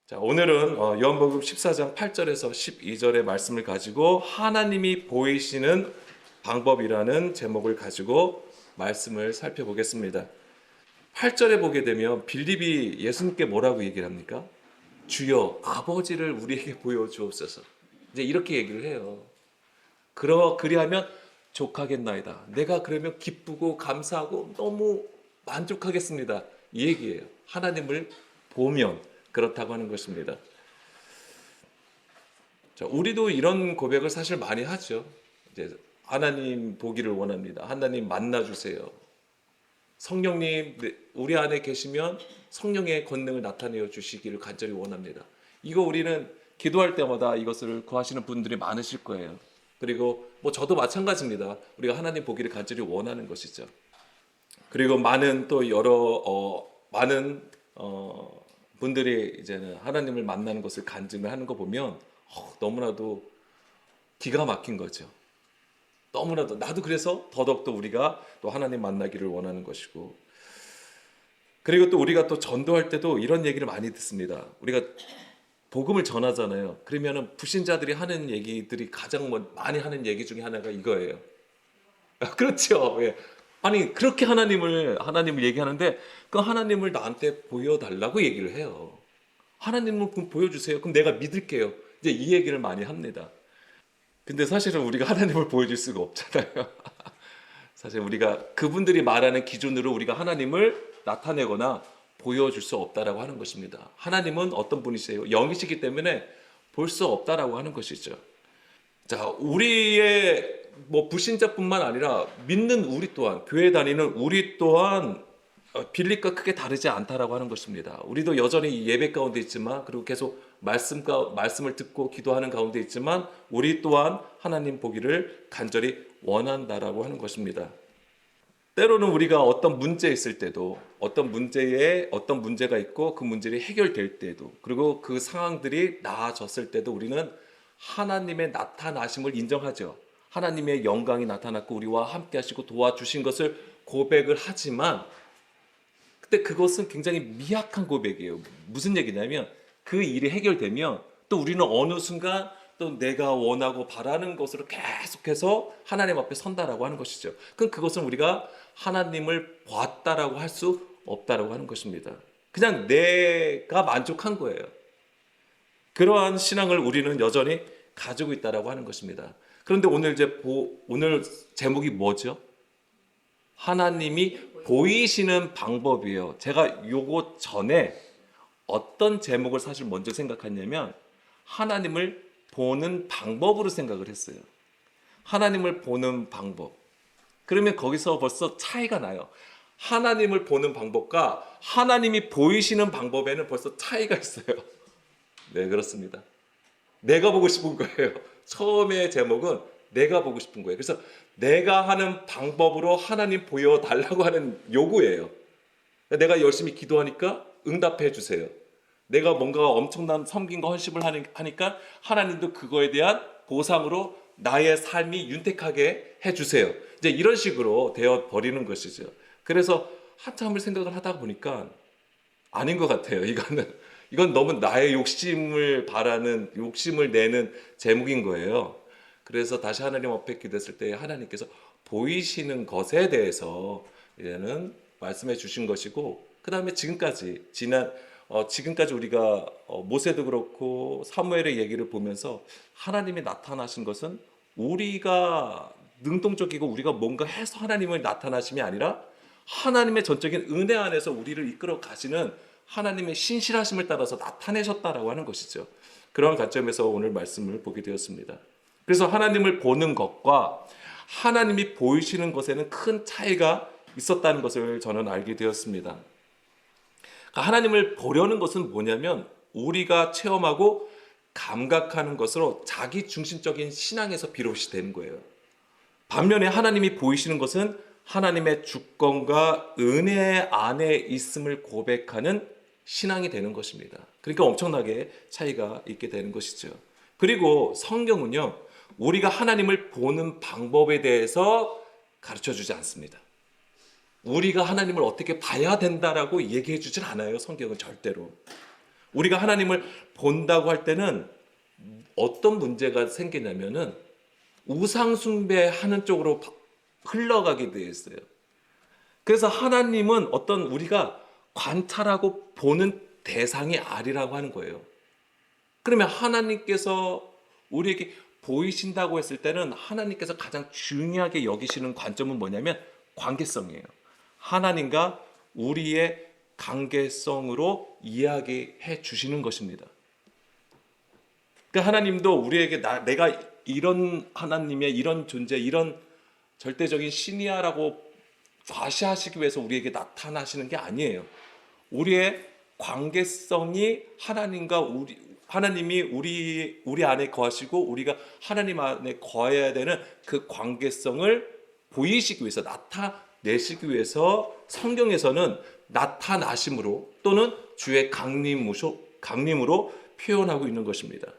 자, 오늘은 요한복음 14장 8절에서 12절의 말씀을 가지고 하나님이 보이시는 방법이라는 제목을 가지고 말씀을 살펴보겠습니다. 8절에 보게 되면 빌립이 예수님께 뭐라고 얘기를 합니까? 주여 아버지를 우리에게 보여주옵소서. 이제 이렇게 얘기를 해요. 그리하면 족하겠나이다. 내가 그러면 기쁘고 감사하고 너무 만족하겠습니다. 이 얘기예요. 하나님을 보면 그렇다고 하는 것입니다. 자, 우리도 이런 고백을 사실 많이 하죠. 이제 하나님 보기를 원합니다. 하나님 만나 주세요. 성령님 우리 안에 계시면 성령의 권능을 나타내어 주시기를 간절히 원합니다. 이거 우리는 기도할 때마다 이것을 구하시는 분들이 많으실 거예요. 그리고 저도 마찬가지입니다. 우리가 하나님 보기를 간절히 원하는 것이죠. 그리고 많은 또 많은 분들이 이제는 하나님을 만나는 것을 간증을 하는 거 보면 너무나도 기가 막힌 거죠. 너무나도 나도 그래서 더더욱더 우리가 또 하나님 만나기를 원하는 것이고, 그리고 또 우리가 또 전도할 때도 이런 얘기를 많이 듣습니다. 우리가 복음을 전하잖아요. 그러면은 불신자들이 하는 얘기들이 가장 많이 하는 얘기 중에 하나가 이거예요. 그렇죠. 예. 아니 그렇게 하나님을 얘기하는데 그 하나님을 나한테 보여달라고 얘기를 해요. 하나님을 보여주세요. 그럼 내가 믿을게요. 이제 이 얘기를 많이 합니다. 근데 사실은 우리가 하나님을 보여줄 수가 없잖아요. 사실 우리가 그분들이 말하는 기준으로 우리가 하나님을 나타내거나 보여줄 수 없다라고 하는 것입니다. 하나님은 어떤 분이세요? 영이시기 때문에 볼 수 없다라고 하는 것이죠. 자, 우리의 불신자뿐만 아니라 믿는 우리 또한, 교회 다니는 우리 또한 빌립과 크게 다르지 않다라고 하는 것입니다. 우리도 여전히 예배 가운데 있지만, 그리고 계속 말씀을 듣고 기도하는 가운데 있지만, 우리 또한 하나님 보기를 간절히 원한다라고 하는 것입니다. 때로는 우리가 어떤 문제 있을 때도, 어떤 문제가 있고 그 문제를 해결될 때도, 그리고 그 상황들이 나아졌을 때도 우리는 하나님의 나타나심을 인정하죠. 하나님의 영광이 나타났고 우리와 함께 하시고 도와주신 것을 고백을 하지만, 그때 그것은 굉장히 미약한 고백이에요. 무슨 얘기냐면 그 일이 해결되면 또 우리는 어느 순간 또 내가 원하고 바라는 것으로 계속해서 하나님 앞에 선다라고 하는 것이죠. 그럼 그것은 우리가 하나님을 봤다라고 할 수 없다라고 하는 것입니다. 그냥 내가 만족한 거예요. 그러한 신앙을 우리는 여전히 가지고 있다라고 하는 것입니다. 그런데 오늘 제목이 뭐죠? 하나님이 보이시는 방법이에요. 제가 요거 전에 어떤 제목을 사실 먼저 생각했냐면 하나님을 보는 방법으로 생각을 했어요. 하나님을 보는 방법. 그러면 거기서 벌써 차이가 나요. 하나님을 보는 방법과 하나님이 보이시는 방법에는 벌써 차이가 있어요. 네, 그렇습니다. 내가 보고 싶은 거예요. 처음에 제목은 내가 보고 싶은 거예요. 그래서 내가 하는 방법으로 하나님 보여달라고 하는 요구예요. 내가 열심히 기도하니까 응답해 주세요. 내가 뭔가 엄청난 섬김과 헌신을 하니까 하나님도 그거에 대한 보상으로 나의 삶이 윤택하게 해주세요. 이제 이런 식으로 되어 버리는 것이죠. 그래서 한참을 생각을 하다 보니까 아닌 것 같아요. 이건 너무 나의 욕심을 내는 제목인 거예요. 그래서 다시 하나님 앞에 기도했을 때 하나님께서 보이시는 것에 대해서 이제는 말씀해 주신 것이고, 그 다음에 지금까지 우리가 모세도 그렇고 사무엘의 얘기를 보면서 하나님이 나타나신 것은 우리가 능동적이고 우리가 뭔가 해서 하나님을 나타나심이 아니라 하나님의 전적인 은혜 안에서 우리를 이끌어 가시는 하나님의 신실하심을 따라서 나타내셨다라고 하는 것이죠. 그런 관점에서 오늘 말씀을 보게 되었습니다. 그래서 하나님을 보는 것과 하나님이 보이시는 것에는 큰 차이가 있었다는 것을 저는 알게 되었습니다. 하나님을 보려는 것은 뭐냐면 우리가 체험하고 감각하는 것으로 자기 중심적인 신앙에서 비롯이 되는 거예요. 반면에 하나님이 보이시는 것은 하나님의 주권과 은혜 안에 있음을 고백하는 신앙이 되는 것입니다. 그러니까 엄청나게 차이가 있게 되는 것이죠. 그리고 성경은요, 우리가 하나님을 보는 방법에 대해서 가르쳐 주지 않습니다. 우리가 하나님을 어떻게 봐야 된다라고 얘기해 주질 않아요. 성경은 절대로. 우리가 하나님을 본다고 할 때는 어떤 문제가 생기냐면은 우상 숭배하는 쪽으로 흘러가게 되어 있어요. 그래서 하나님은 어떤 우리가 관찰하고 보는 대상이 아니라고 하는 거예요. 그러면 하나님께서 우리에게 보이신다고 했을 때는 하나님께서 가장 중요하게 여기시는 관점은 뭐냐면 관계성이에요. 하나님과 우리의 관계성으로 이야기해 주시는 것입니다. 그러니까 하나님도 우리에게 내가 이런 하나님의 이런 존재, 이런 절대적인 신이야라고 과시하시기 위해서 우리에게 나타나시는 게 아니에요. 우리의 관계성이 하나님이 우리 안에 거하시고 우리가 하나님 안에 거해야 되는 그 관계성을 보이시기 위해서, 나타내시기 위해서 성경에서는 나타나심으로 또는 주의 강림으로 표현하고 있는 것입니다.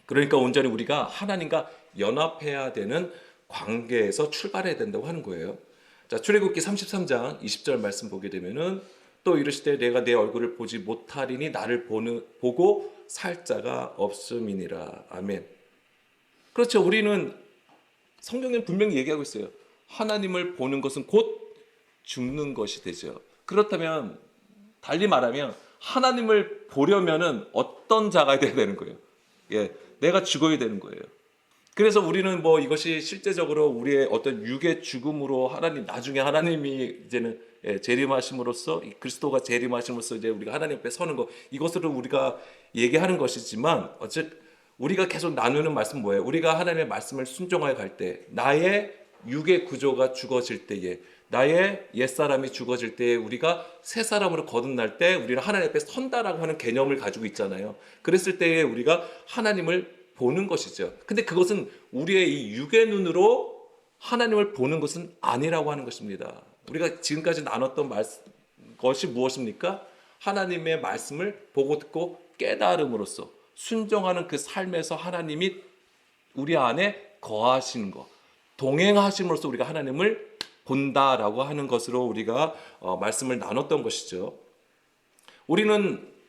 그러니까 온전히 우리가 하나님과 연합해야 되는 관계에서 출발해야 된다고 하는 거예요. 자, 출애굽기 33장 20절 말씀 보게 되면은 또 이르시되 내가 내 얼굴을 보지 못하리니 나를 보고 살 자가 없음이니라. 아멘. 그렇죠. 우리는 성경에 분명히 얘기하고 있어요. 하나님을 보는 것은 곧 죽는 것이 되죠. 그렇다면 달리 말하면 하나님을 보려면은 어떤 자가 돼야 되는 거예요? 예, 내가 죽어야 되는 거예요. 그래서 우리는 이것이 실제적으로 우리의 어떤 육의 죽음으로 나중에 하나님이 이제는 재림하심으로써, 그리스도가 재림하심으로써 이제 우리가 하나님 앞에 서는 것, 이것으로 우리가 얘기하는 것이지만, 우리가 계속 나누는 말씀은 뭐예요? 우리가 하나님의 말씀을 순종하여 갈 때, 나의 육의 구조가 죽어질 때에, 나의 옛사람이 죽어질 때에 우리가 새 사람으로 거듭날 때 우리는 하나님 앞에 선다라고 하는 개념을 가지고 있잖아요. 그랬을 때에 우리가 하나님을 보는 것이죠. 근데 그것은 우리의 이 육의 눈으로 하나님을 보는 것은 아니라고 하는 것입니다. 우리가 지금까지 나눴던 것이 무엇입니까? 하나님의 말씀을 보고 듣고 깨달음으로써 순종하는 그 삶에서 하나님이 우리 안에 거하시는 것, 동행하심으로써 우리가 하나님을 본다라고 하는 것으로 우리가 말씀을 나눴던 것이죠.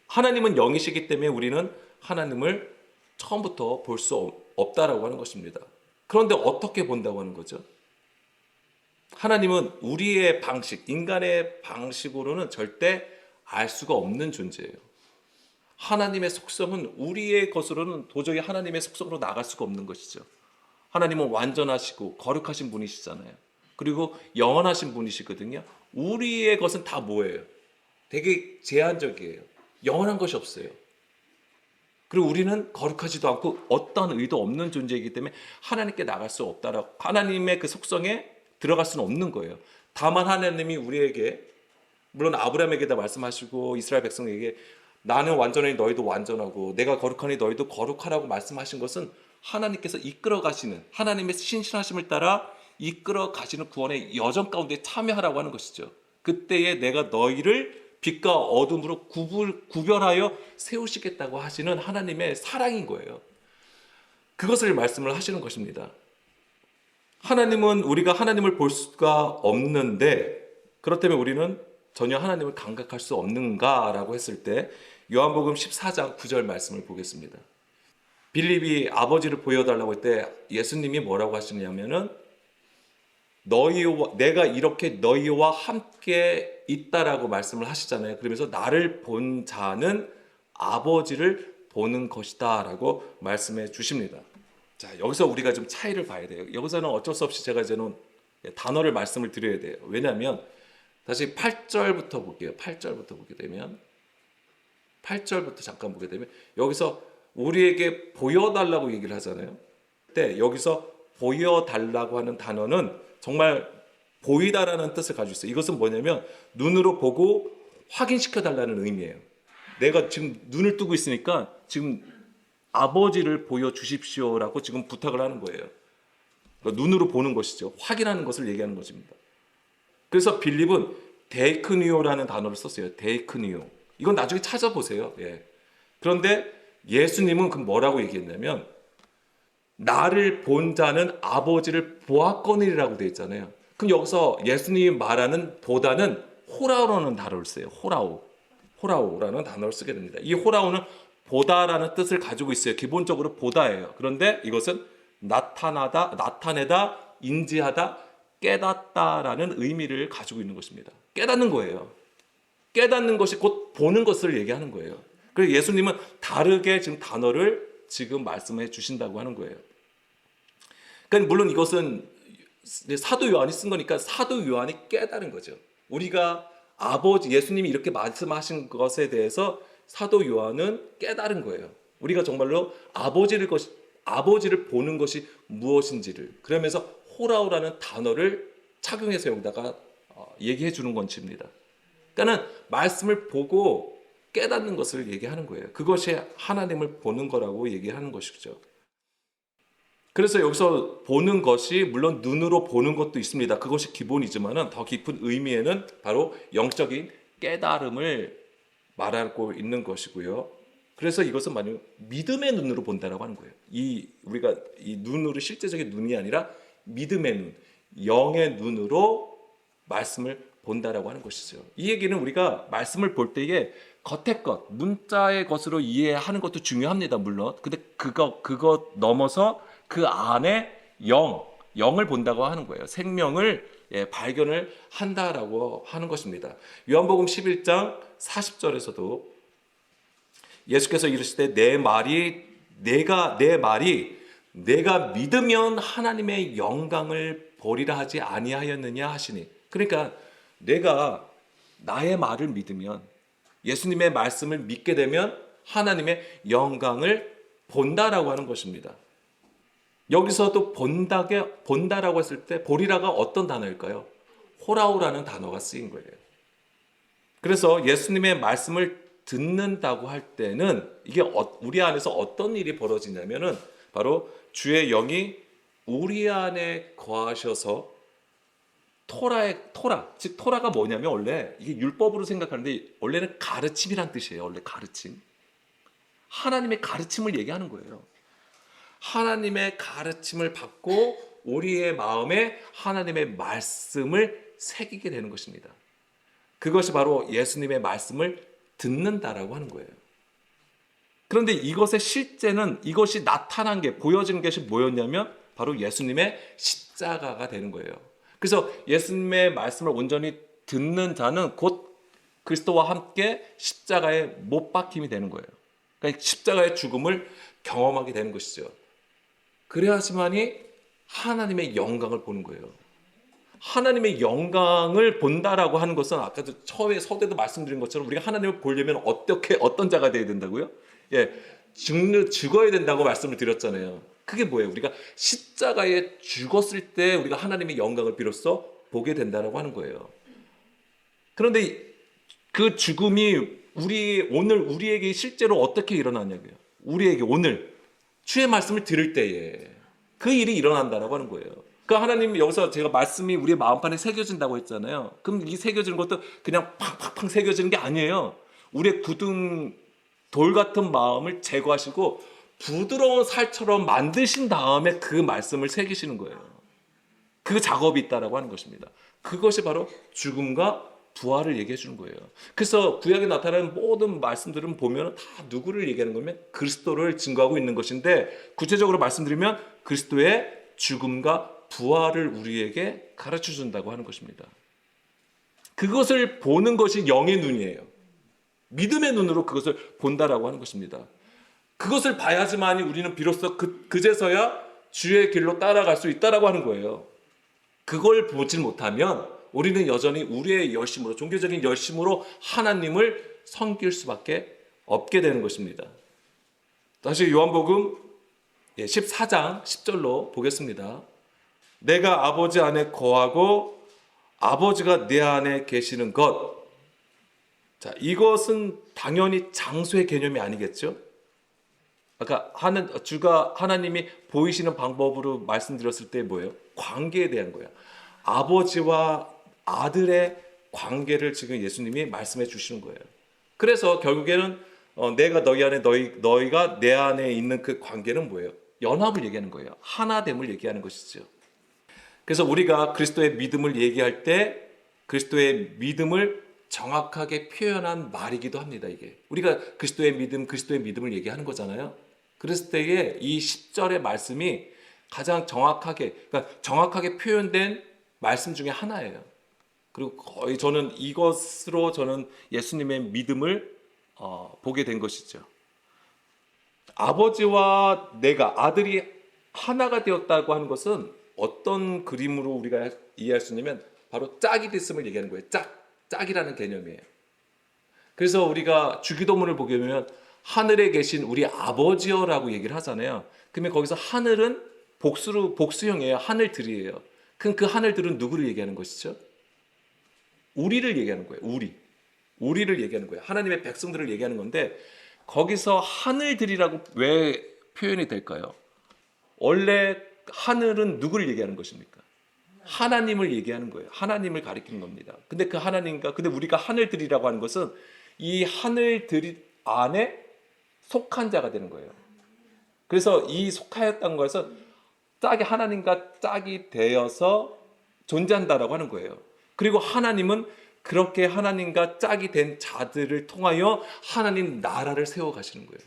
하나님은 영이시기 때문에 우리는 하나님을 처음부터 볼 수 없다라고 하는 것입니다. 그런데 어떻게 본다고 하는 거죠? 하나님은 우리의 방식, 인간의 방식으로는 절대 알 수가 없는 존재예요. 하나님의 속성은 우리의 것으로는 도저히 하나님의 속성으로 나갈 수가 없는 것이죠. 하나님은 완전하시고 거룩하신 분이시잖아요. 그리고 영원하신 분이시거든요. 우리의 것은 다 뭐예요? 되게 제한적이에요. 영원한 것이 없어요. 그리고 우리는 거룩하지도 않고 어떤 의도 없는 존재이기 때문에 하나님께 나갈 수 없다라고, 하나님의 그 속성에 들어갈 수는 없는 거예요. 다만 하나님이 우리에게, 물론 아브라함에게다 말씀하시고 이스라엘 백성에게 나는 완전하니 너희도 완전하고 내가 거룩하니 너희도 거룩하라고 말씀하신 것은 하나님께서 이끌어 가시는, 하나님의 신실하심을 따라 이끌어 가시는 구원의 여정 가운데 참여하라고 하는 것이죠. 그때에 내가 너희를 빛과 어둠으로 구별하여 세우시겠다고 하시는 하나님의 사랑인 거예요. 그것을 말씀을 하시는 것입니다. 하나님은 우리가 하나님을 볼 수가 없는데, 그렇다면 우리는 전혀 하나님을 감각할 수 없는가라고 했을 때 요한복음 14장 9절 말씀을 보겠습니다. 빌립이 아버지를 보여달라고 할 때 예수님이 뭐라고 하시냐면은 내가 이렇게 너희와 함께 있다라고 말씀을 하시잖아요. 그러면서 나를 본 자는 아버지를 보는 것이다 라고 말씀해 주십니다. 자, 여기서 우리가 좀 차이를 봐야 돼요. 여기서는 어쩔 수 없이 제가 이제는 단어를 말씀을 드려야 돼요. 왜냐하면 다시 8절부터 볼게요. 8절부터 보게 되면 8절부터 잠깐 보게 되면 여기서 우리에게 보여달라고 얘기를 하잖아요. 그때 여기서 보여달라고 하는 단어는 정말 보이다라는 뜻을 가지고 있어요. 이것은 뭐냐면 눈으로 보고 확인시켜달라는 의미예요. 내가 지금 눈을 뜨고 있으니까 지금 아버지를 보여주십시오라고 지금 부탁을 하는 거예요. 그러니까 눈으로 보는 것이죠. 확인하는 것을 얘기하는 것입니다. 그래서 빌립은 데이크니오라는 단어를 썼어요. 데이크니오. 이건 나중에 찾아보세요. 예. 그런데 예수님은 그 뭐라고 얘기했냐면 나를 본 자는 아버지를 보았거니라고 되어 있잖아요. 그럼 여기서 예수님이 말하는 보다는 호라오라는 단어를 써요. 호라오. 호라오라는 단어를 쓰게 됩니다. 이 호라오는 보다라는 뜻을 가지고 있어요. 기본적으로 보다예요. 그런데 이것은 나타나다, 나타내다, 인지하다, 깨닫다라는 의미를 가지고 있는 것입니다. 깨닫는 거예요. 깨닫는 것이 곧 보는 것을 얘기하는 거예요. 그래서 예수님은 다르게 지금 단어를 지금 말씀해 주신다고 하는 거예요. 그러니까 물론 이것은 사도 요한이 쓴 거니까 사도 요한이 깨달은 거죠. 우리가 아버지 예수님이 이렇게 말씀하신 것에 대해서 사도 요한은 깨달은 거예요. 우리가 정말로 아버지를 보는 것이 무엇인지를, 그러면서 호라오라는 단어를 착용해서 여기다가 얘기해 주는 건지입니다. 그러니까는 말씀을 보고 깨닫는 것을 얘기하는 거예요. 그것이 하나님을 보는 거라고 얘기하는 것이죠. 그래서 여기서 보는 것이 물론 눈으로 보는 것도 있습니다. 그것이 기본이지만은 더 깊은 의미에는 바로 영적인 깨달음을 말하고 있는 것이고요. 그래서 이것은 만약 믿음의 눈으로 본다라고 하는 거예요. 우리가 이 눈으로 실제적인 눈이 아니라 믿음의 눈, 영의 눈으로 말씀을 본다라고 하는 것이죠. 이 얘기는 우리가 말씀을 볼 때에 겉의 것, 문자의 것으로 이해하는 것도 중요합니다. 물론. 근데 그거 넘어서 그 안에 영을 본다고 하는 거예요. 생명을 발견을 한다라고 하는 것입니다. 요한복음 11장 40절에서도 예수께서 이르시되 내 말이 내가 믿으면 하나님의 영광을 보리라 하지 아니하였느냐 하시니. 그러니까 내가 나의 말을 믿으면, 예수님의 말씀을 믿게 되면 하나님의 영광을 본다라고 하는 것입니다. 여기서도 본다라고 했을 때 보리라가 어떤 단어일까요? 호라오라는 단어가 쓰인 거예요. 그래서 예수님의 말씀을 듣는다고 할 때는 이게 우리 안에서 어떤 일이 벌어지냐면은 바로 주의 영이 우리 안에 거하셔서 즉 토라가 뭐냐면 원래 이게 율법으로 생각하는데 원래는 가르침이란 뜻이에요. 원래 가르침. 하나님의 가르침을 얘기하는 거예요. 하나님의 가르침을 받고 우리의 마음에 하나님의 말씀을 새기게 되는 것입니다. 그것이 바로 예수님의 말씀을 듣는다라고 하는 거예요. 그런데 이것의 실제는 이것이 나타난 게 보여진 것이 뭐였냐면 바로 예수님의 십자가가 되는 거예요. 그래서 예수님의 말씀을 온전히 듣는 자는 곧 그리스도와 함께 십자가에 못 박힘이 되는 거예요. 그러니까 십자가의 죽음을 경험하게 되는 것이죠. 그래야지만이 하나님의 영광을 보는 거예요. 하나님의 영광을 본다라고 하는 것은 아까도 처음에 서두에도 말씀드린 것처럼 우리가 하나님을 보려면 어떤 자가 되어야 된다고요? 죽어야 된다고 말씀을 드렸잖아요. 그게 뭐예요? 우리가 십자가에 죽었을 때 우리가 하나님의 영광을 비로소 보게 된다라고 하는 거예요. 그런데 그 죽음이 오늘 우리에게 실제로 어떻게 일어나냐고요? 우리에게 오늘 주의 말씀을 들을 때에 그 일이 일어난다라고 하는 거예요. 그 하나님 여기서 제가 말씀이 우리의 마음판에 새겨진다고 했잖아요. 그럼 이 새겨지는 것도 그냥 팍팍팍 새겨지는 게 아니에요. 우리의 굳은 돌 같은 마음을 제거하시고 부드러운 살처럼 만드신 다음에 그 말씀을 새기시는 거예요. 그 작업이 있다라고 하는 것입니다. 그것이 바로 죽음과 부활을 얘기해 주는 거예요. 그래서 구약에 나타나는 모든 말씀들은 보면 다 누구를 얘기하는 거면 그리스도를 증거하고 있는 것인데, 구체적으로 말씀드리면 그리스도의 죽음과 부활을 우리에게 가르쳐 준다고 하는 것입니다. 그것을 보는 것이 영의 눈이에요. 믿음의 눈으로 그것을 본다라고 하는 것입니다. 그것을 봐야지만 우리는 비로소 그제서야 주의 길로 따라갈 수 있다라고 하는 거예요. 그걸 보지 못하면 우리는 여전히 우리의 열심으로, 종교적인 열심으로 하나님을 섬길 수밖에 없게 되는 것입니다. 다시 요한복음 14장 10절로 보겠습니다. 내가 아버지 안에 거하고 아버지가 내 안에 계시는 것. 자, 이것은 당연히 장소의 개념이 아니겠죠? 아까 주가 하나님이 보이시는 방법으로 말씀드렸을 때 뭐예요? 관계에 대한 거예요. 아버지와 아들의 관계를 지금 예수님이 말씀해 주시는 거예요. 그래서 결국에는 내가 너희 안에 너희가 내 안에 있는 그 관계는 뭐예요? 연합을 얘기하는 거예요. 하나됨을 얘기하는 것이죠. 그래서 우리가 그리스도의 믿음을 얘기할 때 그리스도의 믿음을 정확하게 표현한 말이기도 합니다. 이게 우리가 그리스도의 믿음을 얘기하는 거잖아요. 그랬을 때에 이 10절의 말씀이 가장 정확하게 표현된 말씀 중에 하나예요. 그리고 거의 저는 이것으로 예수님의 믿음을 보게 된 것이죠. 아버지와 내가, 아들이 하나가 되었다고 하는 것은 어떤 그림으로 우리가 이해할 수 있냐면 바로 짝이 됐음을 얘기하는 거예요. 짝이라는 개념이에요. 그래서 우리가 주기도문을 보게 되면 하늘에 계신 우리 아버지여라고 얘기를 하잖아요. 그러면 거기서 하늘은 복수형이에요. 하늘들이에요. 그럼 그 하늘들은 누구를 얘기하는 것이죠? 우리를 얘기하는 거예요. 우리를 얘기하는 거예요. 하나님의 백성들을 얘기하는 건데 거기서 하늘들이라고 왜 표현이 될까요? 원래 하늘은 누구를 얘기하는 것입니까? 하나님을 얘기하는 거예요. 하나님을 가리키는 겁니다. 근데 근데 우리가 하늘들이라고 하는 것은 이 하늘들 안에 속한 자가 되는 거예요. 그래서 이 속하였다는 것은 하나님과 짝이 되어서 존재한다라고 하는 거예요. 그리고 하나님은 그렇게 하나님과 짝이 된 자들을 통하여 하나님 나라를 세워 가시는 거예요.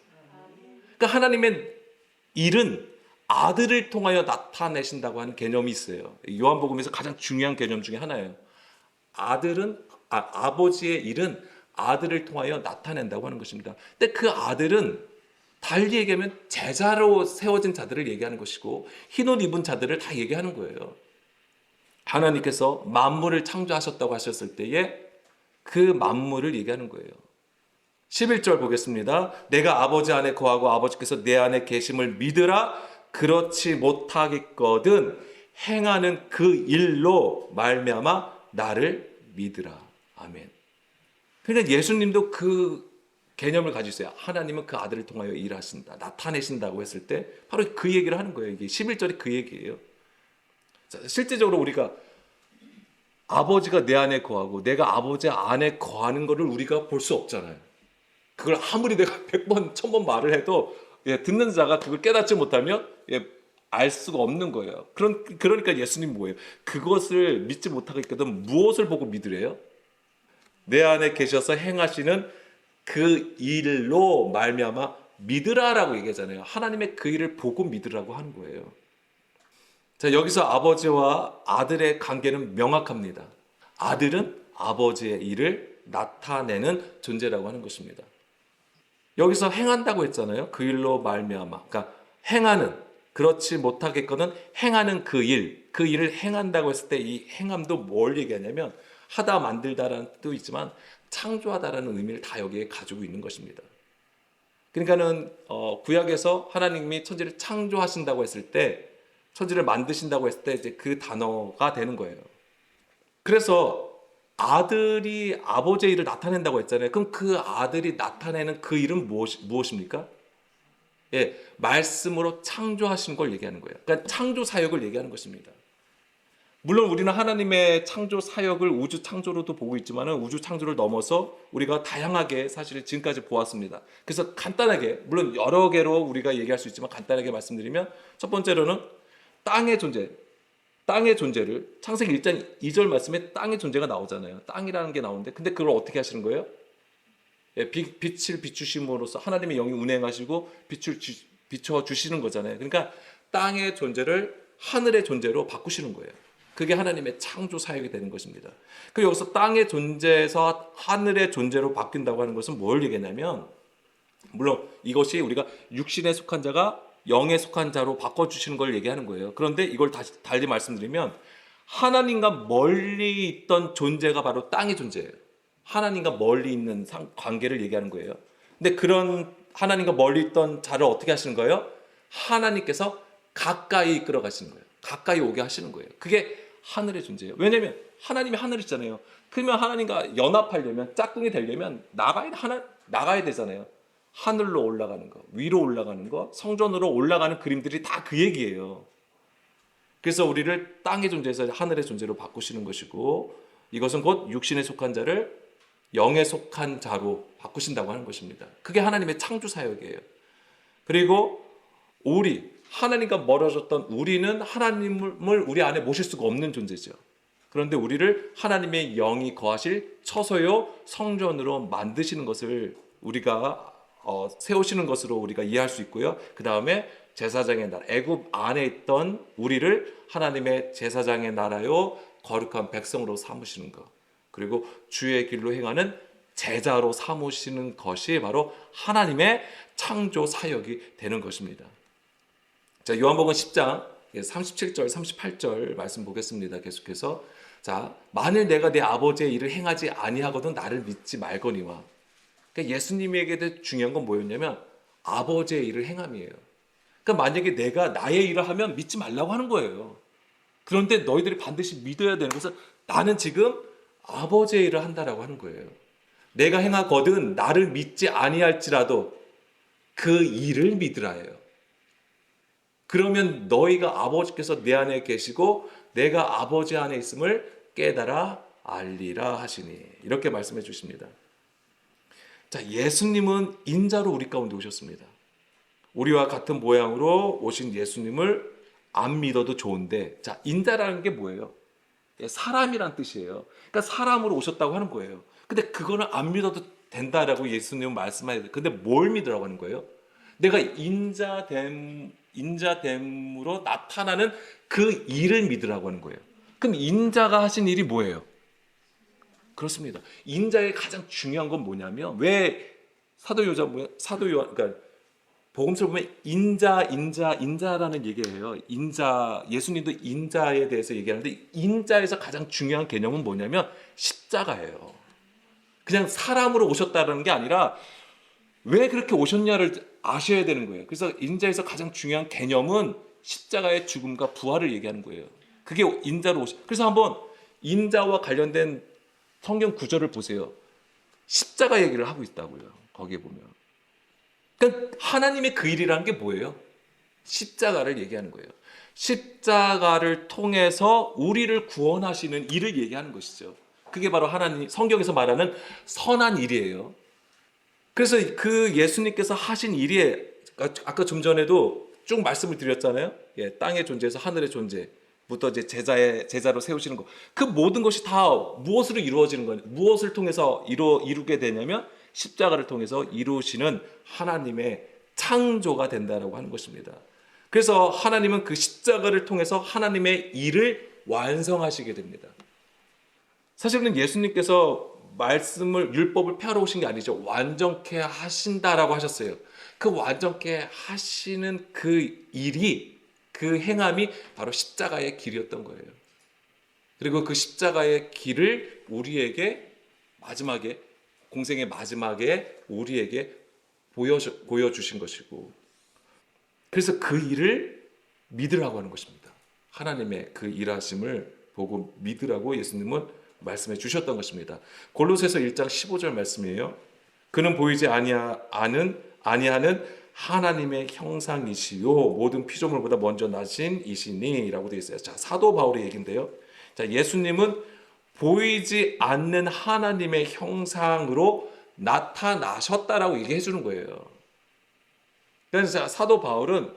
그러니까 하나님의 일은 아들을 통하여 나타내신다고 하는 개념이 있어요. 요한복음에서 가장 중요한 개념 중에 하나예요. 아버지의 일은 아들을 통하여 나타낸다고 하는 것입니다. 근데 그 아들은 달리 얘기하면 제자로 세워진 자들을 얘기하는 것이고 흰옷 입은 자들을 다 얘기하는 거예요. 하나님께서 만물을 창조하셨다고 하셨을 때에 그 만물을 얘기하는 거예요. 11절 보겠습니다. 내가 아버지 안에 거하고 아버지께서 내 안에 계심을 믿으라. 그렇지 못하겠거든 행하는 그 일로 말미암아 나를 믿으라. 아멘. 그러니까 예수님도 그 개념을 가지고 있어요. 하나님은 그 아들을 통하여 일하신다. 나타내신다고 했을 때 바로 그 얘기를 하는 거예요. 이게 11절이 그 얘기예요. 자, 실제적으로 우리가 아버지가 내 안에 거하고 내가 아버지 안에 거하는 것을 우리가 볼 수 없잖아요. 그걸 아무리 내가 100번, 1000번 말을 해도 듣는 자가 그걸 깨닫지 못하면 알 수가 없는 거예요. 그러니까 예수님 뭐예요? 그것을 믿지 못하겠거든 무엇을 보고 믿으래요? 내 안에 계셔서 행하시는 그 일로 말미암아 믿으라라고 얘기하잖아요. 하나님의 그 일을 보고 믿으라고 하는 거예요. 자, 여기서 아버지와 아들의 관계는 명확합니다. 아들은 아버지의 일을 나타내는 존재라고 하는 것입니다. 여기서 행한다고 했잖아요. 그 일로 말미암아. 그러니까 행하는, 그렇지 못하겠거든 행하는 그 일을 행한다고 했을 때 이 행함도 뭘 얘기하냐면 하다 만들다라는 뜻도 있지만 창조하다라는 의미를 다 여기에 가지고 있는 것입니다. 그러니까는 구약에서 하나님이 천지를 창조하신다고 했을 때 천지를 만드신다고 했을 때 이제 그 단어가 되는 거예요. 그래서 아들이 아버지의 일을 나타낸다고 했잖아요. 그럼 그 아들이 나타내는 그 일은 무엇입니까? 말씀으로 창조하신 걸 얘기하는 거예요. 그러니까 창조 사역을 얘기하는 것입니다. 물론 우리는 하나님의 창조 사역을 우주 창조로도 보고 있지만 우주 창조를 넘어서 우리가 다양하게 사실 지금까지 보았습니다. 그래서 간단하게, 물론 여러 개로 우리가 얘기할 수 있지만 간단하게 말씀드리면 첫 번째로는 땅의 존재를 창세기 1장 2절 말씀에 땅의 존재가 나오잖아요. 땅이라는 게 나오는데 근데 그걸 어떻게 하시는 거예요? 빛을 비추심으로써 하나님의 영이 운행하시고 빛을 비춰주시는 거잖아요. 그러니까 땅의 존재를 하늘의 존재로 바꾸시는 거예요. 그게 하나님의 창조 사역이 되는 것입니다. 그리고 여기서 땅의 존재에서 하늘의 존재로 바뀐다고 하는 것은 뭘 얘기하냐면 물론 이것이 우리가 육신에 속한 자가 영에 속한 자로 바꿔주시는 걸 얘기하는 거예요. 그런데 이걸 다시 달리 말씀드리면 하나님과 멀리 있던 존재가 바로 땅의 존재예요. 하나님과 멀리 있는 관계를 얘기하는 거예요. 근데 그런 하나님과 멀리 있던 자를 어떻게 하시는 거예요? 하나님께서 가까이 이끌어 가시는 거예요. 가까이 오게 하시는 거예요. 그게 하늘의 존재예요. 왜냐하면 하나님이 하늘이잖아요. 그러면 하나님과 연합하려면 짝꿍이 되려면 나가야 되잖아요. 하늘로 올라가는 거, 위로 올라가는 거, 성전으로 올라가는 그림들이 다 그 얘기예요. 그래서 우리를 땅의 존재에서 하늘의 존재로 바꾸시는 것이고 이것은 곧 육신에 속한 자를 영에 속한 자로 바꾸신다고 하는 것입니다. 그게 하나님의 창조 사역이에요. 그리고 하나님과 멀어졌던 우리는 하나님을 우리 안에 모실 수가 없는 존재죠. 그런데 우리를 하나님의 영이 거하실 처소요 성전으로 만드시는 것을 우리가 세우시는 것으로 우리가 이해할 수 있고요. 그 다음에 제사장의 나라, 애굽 안에 있던 우리를 하나님의 제사장의 나라요 거룩한 백성으로 삼으시는 것, 그리고 주의 길로 행하는 제자로 삼으시는 것이 바로 하나님의 창조 사역이 되는 것입니다. 자, 요한복음 10장 37절 38절 말씀 보겠습니다. 계속해서, 자, 만일 내가 내 아버지의 일을 행하지 아니하거든 나를 믿지 말거니와. 그러니까 예수님에게 중요한 건 뭐였냐면 아버지의 일을 행함이에요. 그러니까 만약에 내가 나의 일을 하면 믿지 말라고 하는 거예요. 그런데 너희들이 반드시 믿어야 되는 것은 나는 지금 아버지의 일을 한다라고 하는 거예요. 내가 행하거든 나를 믿지 아니할지라도 그 일을 믿으라예요. 그러면 너희가 아버지께서 내 안에 계시고 내가 아버지 안에 있음을 깨달아 알리라 하시니, 이렇게 말씀해 주십니다. 자, 예수님은 인자로 우리 가운데 오셨습니다. 우리와 같은 모양으로 오신 예수님을 안 믿어도 좋은데, 자, 인자라는 게 뭐예요? 사람이란 뜻이에요. 그러니까 사람으로 오셨다고 하는 거예요. 근데 그거는 안 믿어도 된다라고 예수님은 말씀하셔야 돼요. 근데 뭘 믿으라고 하는 거예요? 내가 인자됨으로 나타나는 그 일을 믿으라고 하는 거예요. 그럼 인자가 하신 일이 뭐예요? 그렇습니다. 인자의 가장 중요한 건 뭐냐면, 왜 사도 요한, 그러니까 복음서를 보면 인자라는 얘기예요. 인자, 예수님도 인자에 대해서 얘기하는데, 인자에서 가장 중요한 개념은 뭐냐면 십자가예요. 그냥 사람으로 오셨다는 게 아니라 왜 그렇게 오셨냐를 아셔야 되는 거예요. 그래서 인자에서 가장 중요한 개념은 십자가의 죽음과 부활을 얘기하는 거예요. 그게 인자로 그래서 한번 인자와 관련된 성경 구절을 보세요. 십자가 얘기를 하고 있다고요. 거기에 보면. 그러니까 하나님의 그 일이라는 게 뭐예요? 십자가를 얘기하는 거예요. 십자가를 통해서 우리를 구원하시는 일을 얘기하는 것이죠. 그게 바로 하나님 성경에서 말하는 선한 일이에요. 그래서 그 예수님께서 하신 일이, 아까 좀 전에도 쭉 말씀을 드렸잖아요. 땅의 존재에서 하늘의 존재부터 이제 제자로 세우시는 것. 그 모든 것이 다 무엇으로 이루어지는 거예요? 무엇을 통해서 이루게 되냐면 십자가를 통해서 이루시는 하나님의 창조가 된다라고 하는 것입니다. 그래서 하나님은 그 십자가를 통해서 하나님의 일을 완성하시게 됩니다. 사실은 예수님께서 율법을 폐하러 오신 게 아니죠. 완전케 하신다라고 하셨어요. 그 완전케 하시는 그 일이, 그 행함이 바로 십자가의 길이었던 거예요. 그리고 그 십자가의 길을 우리에게 마지막에, 공생의 마지막에 우리에게 보여주신 것이고, 그래서 그 일을 믿으라고 하는 것입니다. 하나님의 그 일하심을 보고 믿으라고 예수님은 말씀해 주셨던 것입니다. 골로새서 1장 15절 말씀이에요. 그는 보이지 아니하는 하나님의 형상이시요 모든 피조물보다 먼저 나신 이시니 라고 되어 있어요. 자, 사도 바울의 얘기인데요. 자, 예수님은 보이지 않는 하나님의 형상으로 나타나셨다라고 얘기해 주는 거예요. 그래서 사도 바울은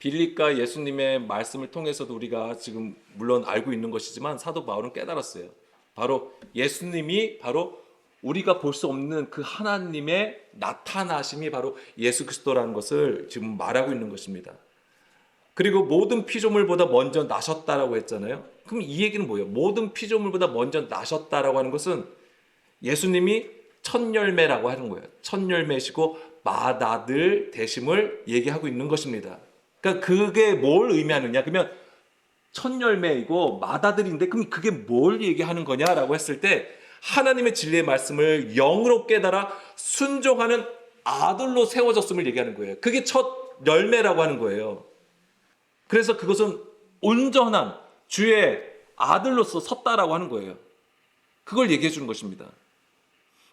빌립과 예수님의 말씀을 통해서도 우리가 지금 물론 알고 있는 것이지만, 사도 바울은 깨달았어요. 바로 예수님이 바로 우리가 볼 수 없는 그 하나님의 나타나심이 바로 예수 그리스도라는 것을 지금 말하고 있는 것입니다. 그리고 모든 피조물보다 먼저 나셨다라고 했잖아요. 그럼 이 얘기는 뭐예요? 모든 피조물보다 먼저 나셨다라고 하는 것은 예수님이 첫 열매라고 하는 거예요. 첫 열매시고 맏아들 되심을 얘기하고 있는 것입니다. 그러니까 그게 뭘 의미하느냐? 그러면 첫 열매이고 맏아들인데, 그럼 그게 뭘 얘기하는 거냐라고 했을 때, 하나님의 진리의 말씀을 영으로 깨달아 순종하는 아들로 세워졌음을 얘기하는 거예요. 그게 첫 열매라고 하는 거예요. 그래서 그것은 온전한 주의 아들로서 섰다라고 하는 거예요. 그걸 얘기해 주는 것입니다.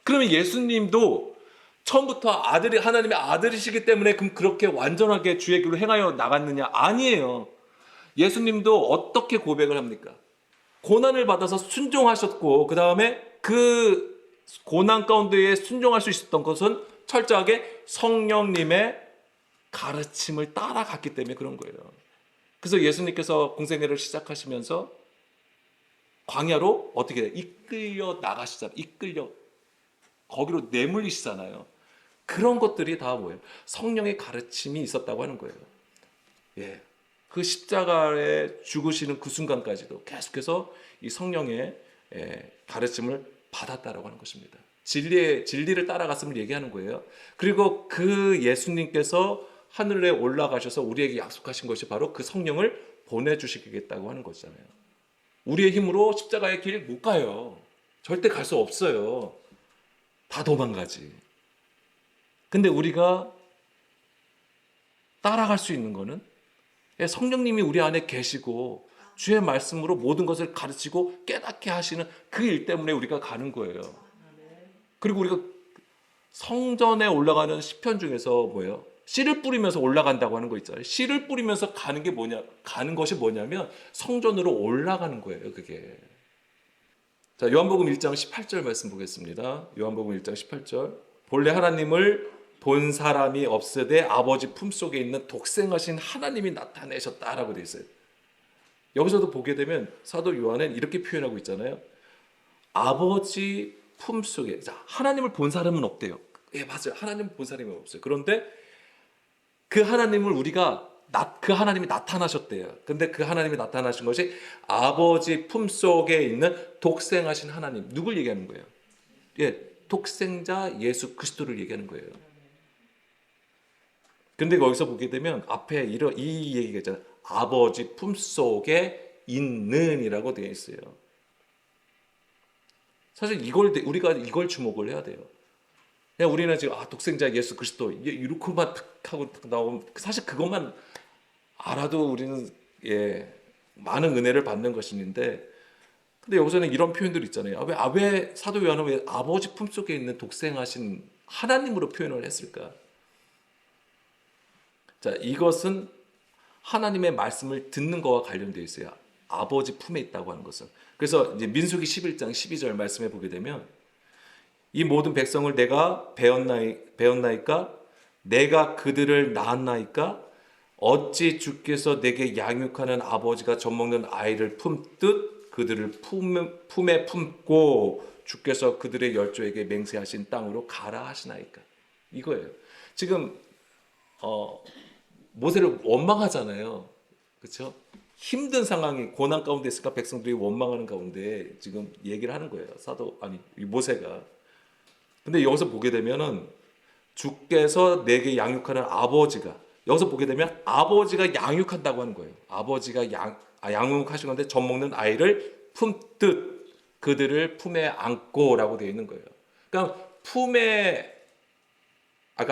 그러면 예수님도 처음부터 하나님의 아들이시기 때문에 그럼 그렇게 완전하게 주의 길로 행하여 나갔느냐? 아니에요. 예수님도 어떻게 고백을 합니까? 고난을 받아서 순종하셨고, 그 다음에 그 고난 가운데에 순종할 수 있었던 것은 철저하게 성령님의 가르침을 따라갔기 때문에 그런 거예요. 그래서 예수님께서 공생애를 시작하시면서 광야로 어떻게 이끌려 나가시잖아요. 이끌려 거기로 내몰리시잖아요. 그런 것들이 다 뭐예요? 성령의 가르침이 있었다고 하는 거예요. 예. 그 십자가에 죽으시는 그 순간까지도 계속해서 이 성령의 가르침을 받았다라고 하는 것입니다. 진리를 따라갔음을 얘기하는 거예요. 그리고 그 예수님께서 하늘에 올라가셔서 우리에게 약속하신 것이 바로 그 성령을 보내주시겠다고 하는 거잖아요. 우리의 힘으로 십자가의 길 못 가요. 절대 갈 수 없어요. 다 도망가지. 근데 우리가 따라갈 수 있는 거는 성령님이 우리 안에 계시고 주의 말씀으로 모든 것을 가르치고 깨닫게 하시는 그 일 때문에 우리가 가는 거예요. 그리고 우리가 성전에 올라가는 시편 중에서 뭐예요? 씨를 뿌리면서 올라간다고 하는 거 있잖아요. 씨를 뿌리면서 가는 게 뭐냐? 가는 것이 뭐냐면 성전으로 올라가는 거예요, 그게. 자, 요한복음 1장 18절 말씀 보겠습니다. 요한복음 1장 18절. 본래 하나님을 본 사람이 없으되 아버지 품속에 있는 독생하신 하나님이 나타내셨다라고 되어 있어요. 여기서도 보게 되면 사도 요한은 이렇게 표현하고 있잖아요. 아버지 품속에, 자, 하나님을 본 사람은 없대요. 예, 맞아요. 하나님을 본 사람이 없어요. 그런데 그 하나님을 그 하나님이 나타나셨대요. 근데 그 하나님이 나타나신 것이 아버지 품속에 있는 독생하신 하나님. 누굴 얘기하는 거예요? 예, 독생자 예수 그리스도를 얘기하는 거예요. 근데 거기서 보게 되면 앞에 이 얘기가 있잖아요. 아버지 품속에 있는이라고 되어 있어요. 사실 우리가 이걸 주목을 해야 돼요. 그냥 우리는 지금 독생자 예수 그리스도 이렇게만 하고 나오면 사실 그것만 알아도 우리는 많은 은혜를 받는 것인데, 근데 여기서는 이런 표현들이 있잖아요. 왜 사도 요한은 왜 아버지 품속에 있는 독생하신 하나님으로 표현을 했을까? 자, 이것은 하나님의 말씀을 듣는 것과 관련되어 있어요. 아버지 품에 있다고 하는 것은. 그래서 이제 민수기 11장 12절 말씀해 보게 되면 이 모든 백성을 내가 배웠나이까? 내가 그들을 낳았나이까? 어찌 주께서 내게 양육하는 아버지가 젖먹는 아이를 품듯 그들을 품에 품고 주께서 그들의 열조에게 맹세하신 땅으로 가라 하시나이까? 이거예요. 지금 모세를 원망하잖아요. 그렇죠? 힘든 상황이 고난 가운데 있으니까 백성들이 원망하는 가운데 지금 얘기를 하는 거예요. 이 모세가. 근데 여기서 보게 되면은 주께서 내게 양육하는 아버지가, 여기서 보게 되면 아버지가 양육한다고 하는 거예요. 아버지가 양육하신 건데 젖먹는 아이를 품듯 그들을 품에 안고라고 되어 있는 거예요. 그러니까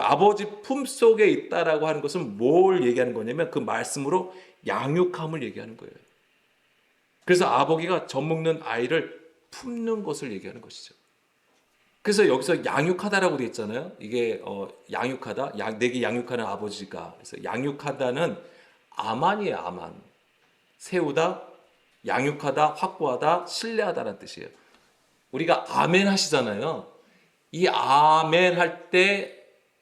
아버지 품 속에 있다라고 하는 것은 뭘 얘기하는 거냐면 그 말씀으로 양육함을 얘기하는 거예요. 그래서 아버지가 젖먹는 아이를 품는 것을 얘기하는 것이죠. 그래서 여기서 양육하다라고 되어 있잖아요. 이게 양육하다, 내게 양육하는 아버지가. 그래서 양육하다는 아만이에요. 아만. 세우다, 양육하다, 확보하다, 신뢰하다라는 뜻이에요. 우리가 아멘 하시잖아요. 이 아멘 할 때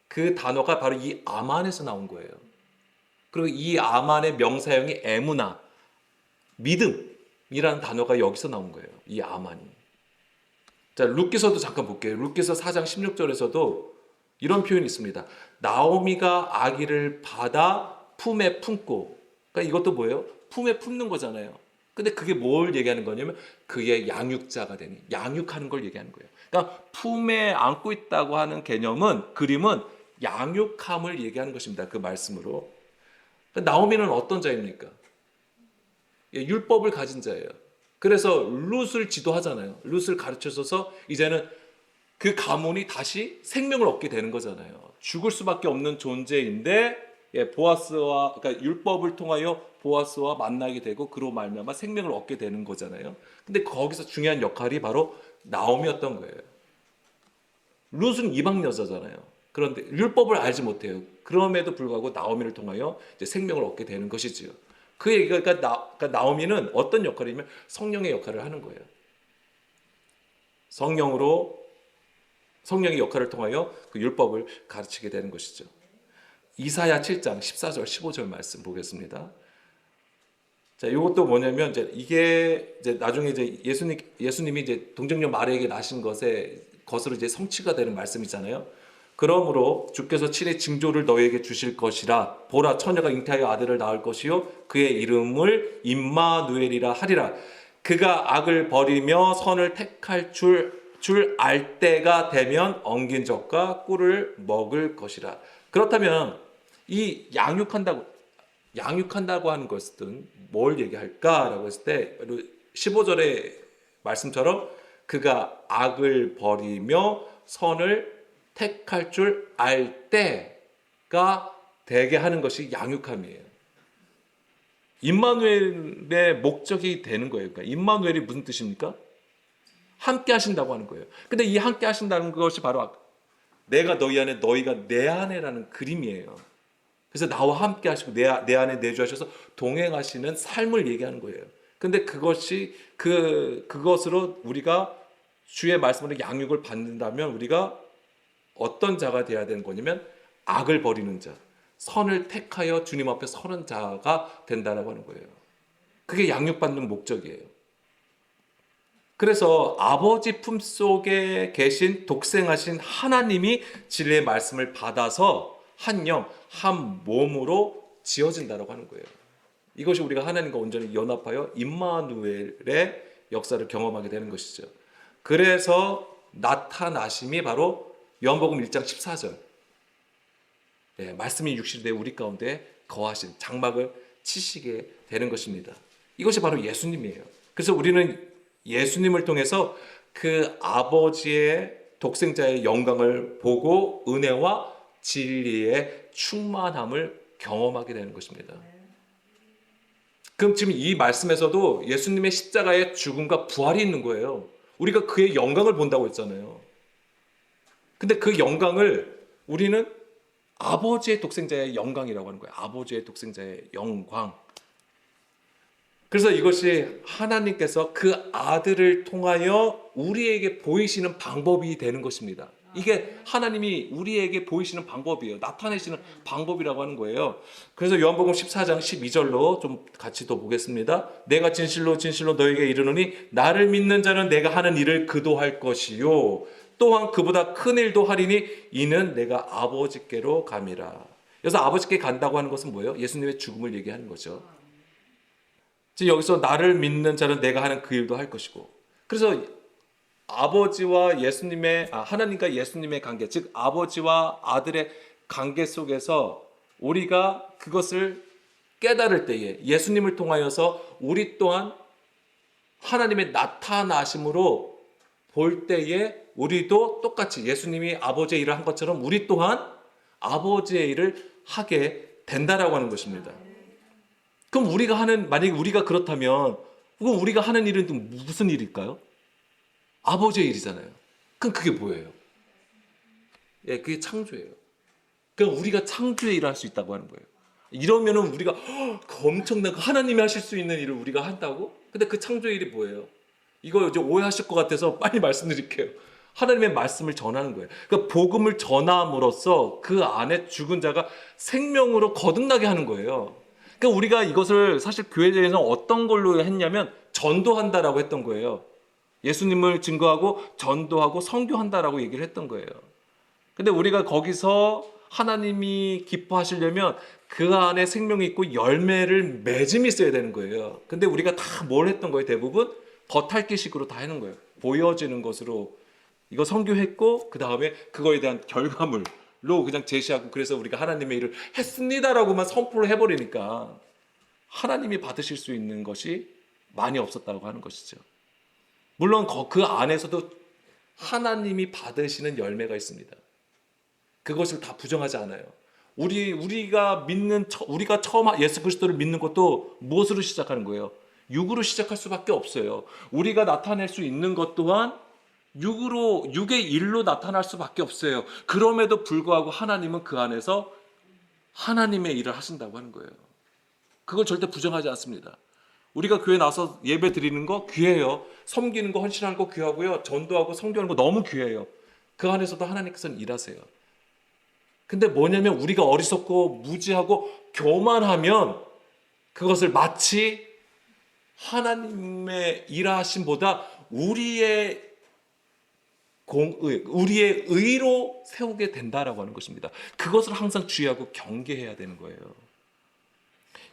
그 단어가 바로 이 아만에서 나온 거예요. 그리고 이 아만의 명사형이 에무나, 믿음이라는 단어가 여기서 나온 거예요. 이 아만이. 자, 룻기서도 잠깐 볼게요. 룻기서 4장 16절에서도 이런 표현이 있습니다. 나오미가 아기를 받아 품에 품고. 그러니까 이것도 뭐예요? 품에 품는 거잖아요. 근데 그게 뭘 얘기하는 거냐면 그의 양육자가 되니, 양육하는 걸 얘기하는 거예요. 그러니까 품에 안고 있다고 하는 그림은 양육함을 얘기하는 것입니다. 그 말씀으로. 나오미는 어떤 자입니까? 율법을 가진 자예요. 그래서 룻을 지도하잖아요. 룻을 가르쳐줘서 이제는 그 가문이 다시 생명을 얻게 되는 거잖아요. 죽을 수밖에 없는 존재인데 그러니까 율법을 통하여 보아스와 만나게 되고 그로 말미암아 생명을 얻게 되는 거잖아요. 근데 거기서 중요한 역할이 바로 나오미였던 거예요. 룻은 이방 여자잖아요. 그런데 율법을 알지 못해요. 그럼에도 불구하고 나오미를 통하여 이제 생명을 얻게 되는 것이지요. 그 얘기가 그러니까 나오미는 어떤 역할이냐면 성령의 역할을 하는 거예요. 성령의 역할을 통하여 그 율법을 가르치게 되는 것이죠. 이사야 7장 14절 15절 말씀 보겠습니다. 자, 이것도 뭐냐면 이제 이게 이제 나중에 이제 예수님이 이제 동정녀 마리아에게 나신 것으로 이제 성취가 되는 말씀이잖아요. 그러므로 주께서 친히 징조를 너희에게 주실 것이라. 보라, 처녀가 잉태하여 아들을 낳을 것이요 그의 이름을 임마누엘이라 하리라. 그가 악을 버리며 선을 택할 줄 알 때가 되면 엉긴 적과 꿀을 먹을 것이라. 그렇다면 이 양육한다고 하는 것은 뭘 얘기할까라고 했을 때 15절의 말씀처럼 그가 악을 버리며 선을 택할 줄 알 때가 되게 하는 것이 양육함이에요. 임마누엘의 목적이 되는 거예요. 그러니까 임마누엘이 무슨 뜻입니까? 함께 하신다고 하는 거예요. 근데 이 함께 하신다는 것이 바로 내가 너희 안에 너희가 내 안에라는 그림이에요. 그래서 나와 함께 하시고 내 안에 내주하셔서 동행하시는 삶을 얘기하는 거예요. 근데 그것으로 우리가 주의 말씀으로 양육을 받는다면 우리가 어떤 자가 되어야 되는 거냐면 악을 버리는 자, 선을 택하여 주님 앞에 서는 자가 된다라고 하는 거예요. 그게 양육받는 목적이에요. 그래서 아버지 품속에 계신 독생하신 하나님이 진리의 말씀을 받아서 한 영, 한 몸으로 지어진다고 하는 거예요. 이것이 우리가 하나님과 온전히 연합하여 임마누엘의 역사를 경험하게 되는 것이죠. 그래서 나타나심이 바로 요한복음 1장 14절. 네, 말씀이 육신이 되어 우리 가운데 거하신 장막을 치시게 되는 것입니다. 이것이 바로 예수님이에요. 그래서 우리는 예수님을 통해서 그 아버지의 독생자의 영광을 보고 은혜와 진리의 충만함을 경험하게 되는 것입니다. 그럼 지금 이 말씀에서도 예수님의 십자가의 죽음과 부활이 있는 거예요. 우리가 그의 영광을 본다고 했잖아요. 근데 그 영광을 우리는 아버지의 독생자의 영광이라고 하는 거예요. 아버지의 독생자의 영광. 그래서 이것이 하나님께서 그 아들을 통하여 우리에게 보이시는 방법이 되는 것입니다. 이게 하나님이 우리에게 보이시는 방법이에요. 나타내시는 방법이라고 하는 거예요. 그래서 요한복음 14장 12절로 좀 같이 더 보겠습니다. 내가 진실로 진실로 너에게 이르노니 나를 믿는 자는 내가 하는 일을 그도 할 것이요 또한 그보다 큰 일도 하리니 이는 내가 아버지께로 감이라. 그래서 아버지께 간다고 하는 것은 뭐예요? 예수님의 죽음을 얘기하는 거죠. 즉 여기서 나를 믿는 자는 내가 하는 그 일도 할 것이고, 그래서 아버지와 하나님과 예수님의 관계, 즉 아버지와 아들의 관계 속에서 우리가 그것을 깨달을 때에 예수님을 통하여서 우리 또한 하나님의 나타나심으로 볼 때에 우리도 똑같이 예수님이 아버지의 일을 한 것처럼 우리 또한 아버지의 일을 하게 된다라고 하는 것입니다. 그럼 만약에 우리가 그렇다면 그럼 우리가 하는 일은 또 무슨 일일까요? 아버지의 일이잖아요. 그럼 그게 뭐예요? 예, 그게 창조예요. 그럼 우리가 창조의 일을 할 수 있다고 하는 거예요. 이러면은 우리가 엄청난 하나님이 하실 수 있는 일을 우리가 한다고? 근데 그 창조의 일이 뭐예요? 이거 이제 오해하실 것 같아서 빨리 말씀드릴게요. 하나님의 말씀을 전하는 거예요. 그러니까 복음을 전함으로써 그 안에 죽은 자가 생명으로 거듭나게 하는 거예요. 그러니까 우리가 이것을 사실 교회에서 어떤 걸로 했냐면 전도한다라고 했던 거예요. 예수님을 증거하고 전도하고 선교한다라고 얘기를 했던 거예요. 근데 우리가 거기서 하나님이 기뻐하시려면 그 안에 생명이 있고 열매를 맺음이 있어야 되는 거예요. 근데 우리가 다 뭘 했던 거예요? 대부분 겉핥기식으로 다 하는 거예요. 보여지는 것으로 이거 선교했고 그 다음에 그거에 대한 결과물로 그냥 제시하고, 그래서 우리가 하나님의 일을 했습니다라고만 선포를 해버리니까 하나님이 받으실 수 있는 것이 많이 없었다고 하는 것이죠. 물론 그 안에서도 하나님이 받으시는 열매가 있습니다. 그것을 다 부정하지 않아요. 우리가 처음 예수 그리스도를 믿는 것도 무엇으로 시작하는 거예요? 육으로 시작할 수밖에 없어요. 우리가 나타낼 수 있는 것 또한 육의 일로 나타날 수밖에 없어요. 그럼에도 불구하고 하나님은 그 안에서 하나님의 일을 하신다고 하는 거예요. 그걸 절대 부정하지 않습니다. 우리가 교회 나와서 예배 드리는 거 귀해요. 섬기는 거, 헌신하는 거 귀하고요. 전도하고 선교하는 거 너무 귀해요. 그 안에서도 하나님께서는 일하세요. 근데 우리가 어리석고 무지하고 교만하면 그것을 마치 하나님의 일하심보다 우리의 의로 세우게 된다라고 하는 것입니다. 그것을 항상 주의하고 경계해야 되는 거예요.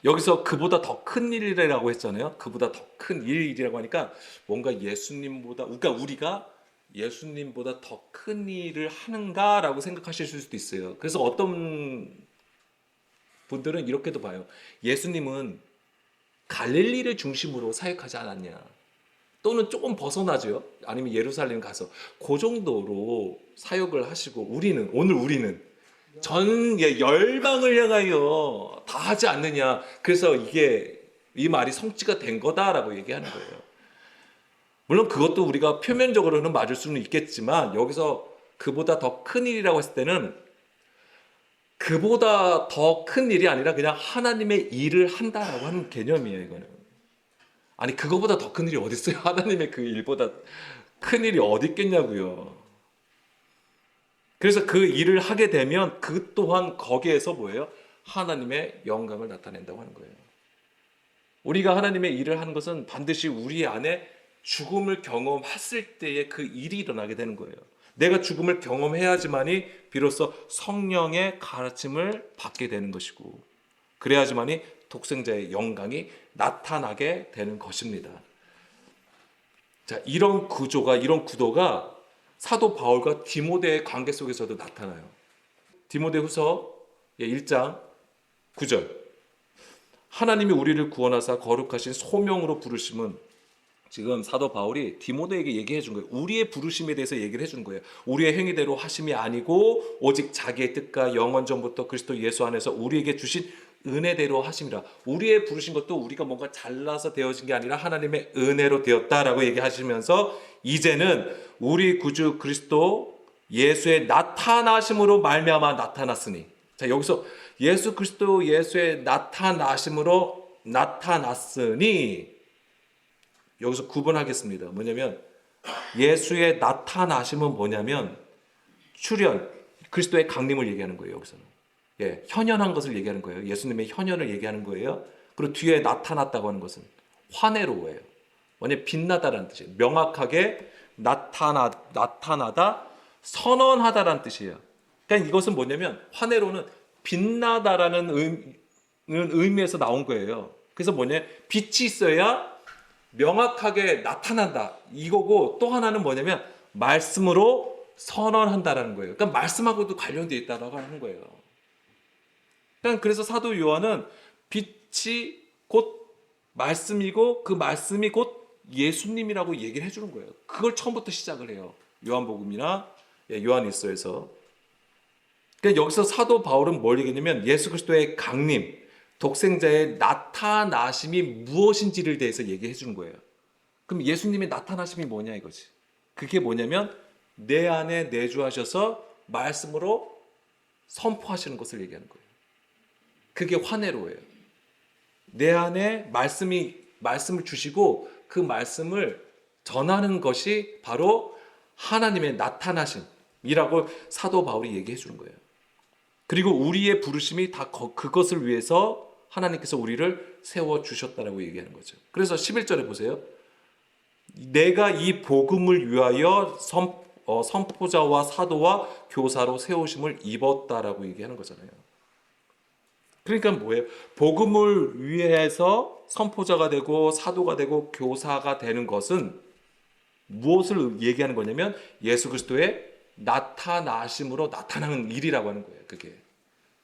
여기서 그보다 더 큰 일이라고 했잖아요. 그보다 더 큰 일이라고 하니까 뭔가 예수님보다, 그러니까 우리가 예수님보다 더 큰 일을 하는가라고 생각하실 수도 있어요. 그래서 어떤 분들은 이렇게도 봐요. 예수님은 갈릴리를 중심으로 사역하지 않았냐. 또는 조금 벗어나죠. 아니면 예루살렘 가서 그 정도로 사역을 하시고 오늘 우리는 전 열방을 향하여 다 하지 않느냐. 그래서 이 말이 성취가 된 거다라고 얘기하는 거예요. 물론 그것도 우리가 표면적으로는 맞을 수는 있겠지만 여기서 그보다 더 큰 일이라고 했을 때는 그보다 더 큰 일이 아니라 그냥 하나님의 일을 한다라고 하는 개념이에요. 이거는. 아니 그거보다 더 큰 일이 어디 있어요? 하나님의 그 일보다 큰 일이 어디 있겠냐고요. 그래서 그 일을 하게 되면 그 또한 거기에서 뭐예요? 하나님의 영광을 나타낸다고 하는 거예요. 우리가 하나님의 일을 하는 것은 반드시 우리 안에 죽음을 경험했을 때에 그 일이 일어나게 되는 거예요. 내가 죽음을 경험해야지만이 비로소 성령의 가르침을 받게 되는 것이고 그래야지만이 독생자의 영광이 나타나게 되는 것입니다. 자, 이런 구도가 사도 바울과 디모데의 관계 속에서도 나타나요. 디모데후서 1장 9절. 하나님이 우리를 구원하사 거룩하신 소명으로 부르심은 지금 사도 바울이 디모데에게 얘기해 준 거예요. 우리의 부르심에 대해서 얘기를 해주는 거예요. 우리의 행위대로 하심이 아니고 오직 자기의 뜻과 영원 전부터 그리스도 예수 안에서 우리에게 주신 은혜대로 하심이라. 우리의 부르신 것도 우리가 뭔가 잘나서 되어진 게 아니라 하나님의 은혜로 되었다라고 얘기하시면서 이제는 우리 구주 그리스도 예수의 나타나심으로 말미암아 나타났으니. 자, 여기서 예수 그리스도 예수의 나타나심으로 나타났으니 여기서 구분하겠습니다. 뭐냐면 예수의 나타나심은 뭐냐면 출현, 그리스도의 강림을 얘기하는 거예요. 여기서는 현현한 것을 얘기하는 거예요. 예수님의 현현을 얘기하는 거예요. 그리고 뒤에 나타났다고 하는 것은 화내로예요. 뭐냐면 빛나다라는 뜻이에요. 명확하게 나타나다, 선언하다라는 뜻이에요. 그러니까 이것은 뭐냐면 화내로는 빛나다라는 의미에서 나온 거예요. 그래서 뭐냐, 빛이 있어야 명확하게 나타난다 이거고, 또 하나는 뭐냐면 말씀으로 선언한다라는 거예요. 그러니까 말씀하고도 관련되어 있다라고 하는 거예요. 그래서 사도 요한은 빛이 곧 말씀이고 그 말씀이 곧 예수님이라고 얘기를 해주는 거예요. 그걸 처음부터 시작을 해요. 요한복음이나 요한일서에서. 그러니까 여기서 사도 바울은 뭘 얘기했냐면 예수 그리스도의 강림, 독생자의 나타나심이 무엇인지를 대해서 얘기해 주는 거예요. 그럼 예수님의 나타나심이 뭐냐 이거지. 그게 뭐냐면 내 안에 내주하셔서 말씀으로 선포하시는 것을 얘기하는 거예요. 그게 화내로예요. 내 안에 말씀을 주시고 그 말씀을 전하는 것이 바로 하나님의 나타나심이라고 사도 바울이 얘기해 주는 거예요. 그리고 우리의 부르심이 다 그것을 위해서 하나님께서 우리를 세워주셨다라고 얘기하는 거죠. 그래서 11절에 보세요. 내가 이 복음을 위하여 선포자와 사도와 교사로 세우심을 입었다라고 얘기하는 거잖아요. 그러니까 뭐예요? 복음을 위해서 선포자가 되고 사도가 되고 교사가 되는 것은 무엇을 얘기하는 거냐면 예수 그리스도의 나타나심으로 나타나는 일이라고 하는 거예요. 그게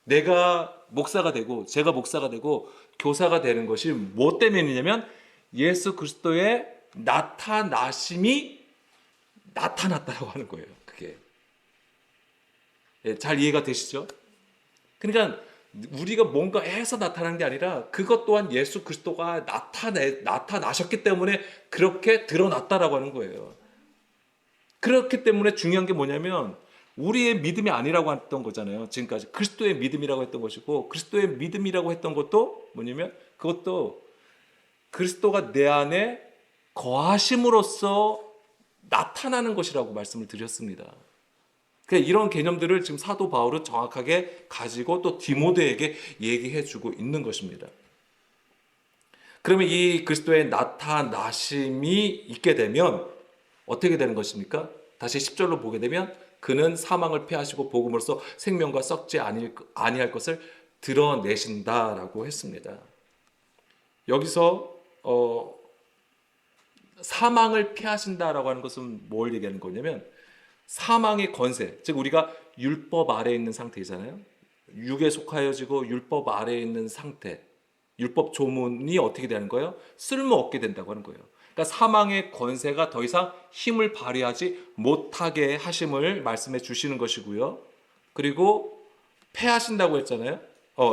내가 목사가 되고 제가 목사가 되고 교사가 되는 것이 뭐 때문이냐면 예수 그리스도의 나타나심이 나타났다고 하는 거예요. 그게 잘 이해가 되시죠? 그러니까 우리가 뭔가 해서 나타나는 게 아니라 그것 또한 예수 그리스도가 나타나셨기 때문에 그렇게 드러났다라고 하는 거예요. 그렇기 때문에 중요한 게 뭐냐면 우리의 믿음이 아니라고 했던 거잖아요. 지금까지 그리스도의 믿음이라고 했던 것이고, 그리스도의 믿음이라고 했던 것도 뭐냐면 그것도 그리스도가 내 안에 거하심으로써 나타나는 것이라고 말씀을 드렸습니다. 그러니까 이런 개념들을 지금 사도 바울은 정확하게 가지고 또 디모데에게 얘기해 주고 있는 것입니다. 그러면 이 그리스도의 나타나심이 있게 되면 어떻게 되는 것입니까? 다시 10절로 보게 되면 그는 사망을 패하시고 복음으로써 생명과 썩지 아니할 것을 드러내신다라고 했습니다. 여기서 사망을 패하신다라고 하는 것은 뭘 얘기하는 거냐면 사망의 권세, 즉 우리가 율법 아래에 있는 상태이잖아요. 육에 속하여지고 율법 아래에 있는 상태, 율법 조문이 어떻게 되는 거예요? 쓸모없게 된다고 하는 거예요. 그러니까 사망의 권세가 더 이상 힘을 발휘하지 못하게 하심을 말씀해 주시는 것이고요. 그리고 패하신다고 했잖아요.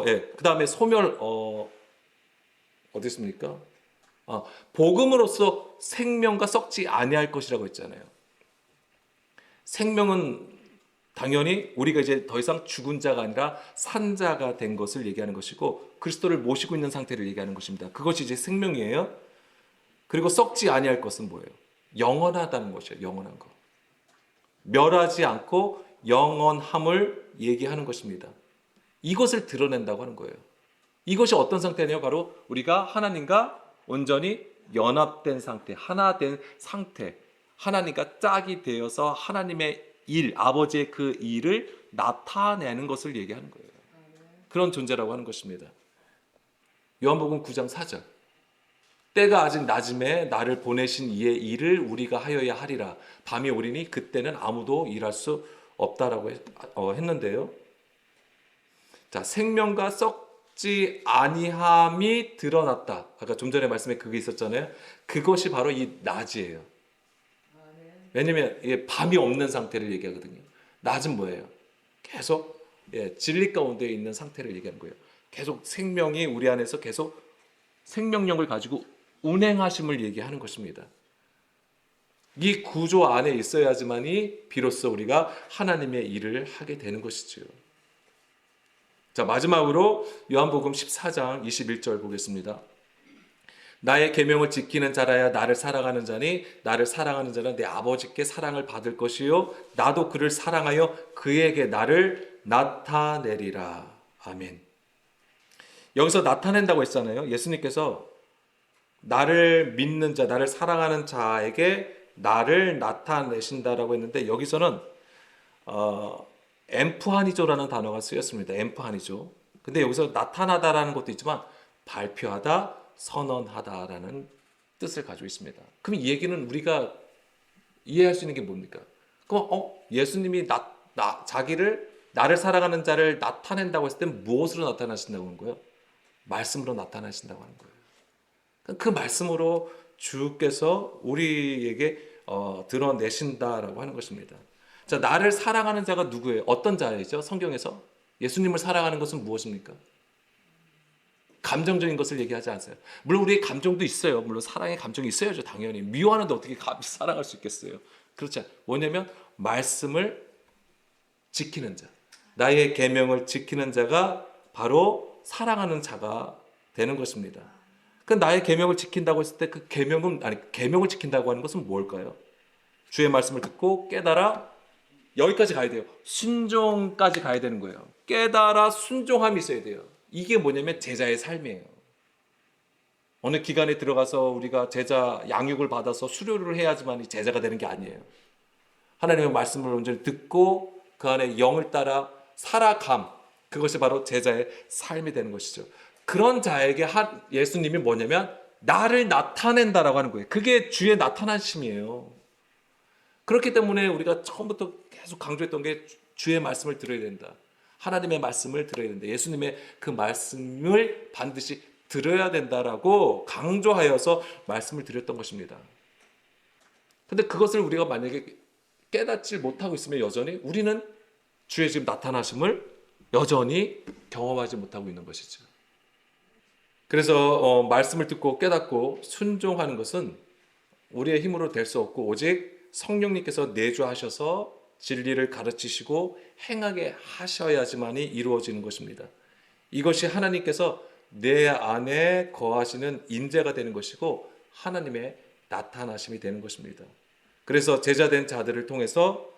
예. 그 다음에 소멸 어디 있습니까? 복음으로써 생명과 썩지 아니할 것이라고 했잖아요. 생명은 당연히 우리가 이제 더 이상 죽은 자가 아니라 산 자가 된 것을 얘기하는 것이고 그리스도를 모시고 있는 상태를 얘기하는 것입니다. 그것이 이제 생명이에요. 그리고 썩지 아니할 것은 뭐예요? 영원하다는 것이에요. 영원한 것. 멸하지 않고 영원함을 얘기하는 것입니다. 이것을 드러낸다고 하는 거예요. 이것이 어떤 상태냐면 바로 우리가 하나님과 온전히 연합된 상태, 하나 된 상태, 하나님과 짝이 되어서 하나님의 일, 아버지의 그 일을 나타내는 것을 얘기하는 거예요. 그런 존재라고 하는 것입니다. 요한복음 9장 4절. 때가 아직 낮음에 나를 보내신 이의 일을 우리가 하여야 하리라. 밤이 오리니 그때는 아무도 일할 수 없다라고 했는데요. 자, 생명과 썩지 아니함이 드러났다. 아까 좀 전에 말씀에 그게 있었잖아요. 그것이 바로 이 낮이에요. 왜냐면 이게 밤이 없는 상태를 얘기하거든요. 낮은 뭐예요? 계속 진리 가운데 있는 상태를 얘기하는 거예요. 계속 생명이 우리 안에서 계속 생명력을 가지고 운행하심을 얘기하는 것입니다. 이 구조 안에 있어야지만이 비로소 우리가 하나님의 일을 하게 되는 것이죠. 자, 마지막으로 요한복음 14장 21절 보겠습니다. 나의 계명을 지키는 자라야 나를 사랑하는 자니 나를 사랑하는 자는 내 아버지께 사랑을 받을 것이요 나도 그를 사랑하여 그에게 나를 나타내리라. 아멘. 여기서 나타낸다고 했잖아요. 예수님께서 나를 믿는 자, 나를 사랑하는 자에게 나를 나타내신다라고 했는데 여기서는 엠프하니조라는 단어가 쓰였습니다. 엠프하니조. 근데 여기서 나타나다라는 것도 있지만 발표하다, 선언하다라는 뜻을 가지고 있습니다. 그럼 이 얘기는 우리가 이해할 수 있는 게 뭡니까? 그럼 예수님이 자기를 나를 사랑하는 자를 나타낸다고 했을 때 무엇으로 나타나신다고 하는 거예요? 말씀으로 나타나신다고 하는 거예요. 그 말씀으로 주께서 우리에게 드러내신다라고 하는 것입니다. 자, 나를 사랑하는 자가 누구예요? 어떤 자이죠? 성경에서 예수님을 사랑하는 것은 무엇입니까? 감정적인 것을 얘기하지 않아요. 물론 우리의 감정도 있어요. 물론 사랑의 감정이 있어야죠. 당연히. 미워하는데 어떻게 사랑할 수 있겠어요? 그렇지 않아요. 뭐냐면 말씀을 지키는 자. 나의 계명을 지키는 자가 바로 사랑하는 자가 되는 것입니다. 그 나의 계명을 지킨다고 했을 때 그 계명을 지킨다고 하는 것은 뭘까요? 주의 말씀을 듣고 깨달아 여기까지 가야 돼요. 순종까지 가야 되는 거예요. 깨달아 순종함이 있어야 돼요. 이게 뭐냐면 제자의 삶이에요. 어느 기관에 들어가서 우리가 제자 양육을 받아서 수료를 해야지만 제자가 되는 게 아니에요. 하나님의 말씀을 온전히 듣고 그 안에 영을 따라 살아감, 그것이 바로 제자의 삶이 되는 것이죠. 그런 자에게 예수님이 뭐냐면 나를 나타낸다라고 하는 거예요. 그게 주의 나타나심이에요. 그렇기 때문에 우리가 처음부터 계속 강조했던 게 주의 말씀을 들어야 된다. 하나님의 말씀을 들어야 된다. 예수님의 그 말씀을 반드시 들어야 된다라고 강조하여서 말씀을 드렸던 것입니다. 근데 그것을 우리가 만약에 깨닫지 못하고 있으면 여전히 우리는 주의 지금 나타나심을 여전히 경험하지 못하고 있는 것이죠. 그래서 말씀을 듣고 깨닫고 순종하는 것은 우리의 힘으로 될 수 없고 오직 성령님께서 내주하셔서 진리를 가르치시고 행하게 하셔야지만이 이루어지는 것입니다. 이것이 하나님께서 내 안에 거하시는 인재가 되는 것이고 하나님의 나타나심이 되는 것입니다. 그래서 제자된 자들을 통해서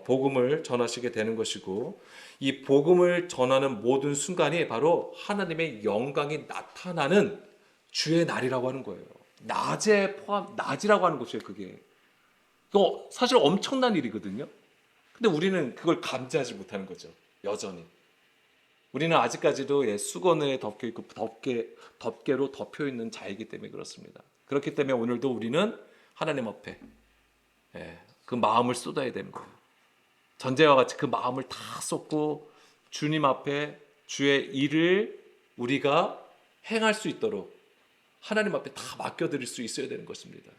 복음을 전하시게 되는 것이고 이 복음을 전하는 모든 순간이 바로 하나님의 영광이 나타나는 주의 날이라고 하는 거예요. 낮이라고 하는 것이에요, 그게. 그거 사실 엄청난 일이거든요. 근데 우리는 그걸 감지하지 못하는 거죠. 여전히. 우리는 아직까지도 수건에 덮여 있고 덮개로 덮여 있는 자이기 때문에 그렇습니다. 그렇기 때문에 오늘도 우리는 하나님 앞에 그 마음을 쏟아야 되는 거예요. 전제와 같이 그 마음을 다 쏟고 주님 앞에 주의 일을 우리가 행할 수 있도록 하나님 앞에 다 맡겨드릴 수 있어야 되는 것입니다.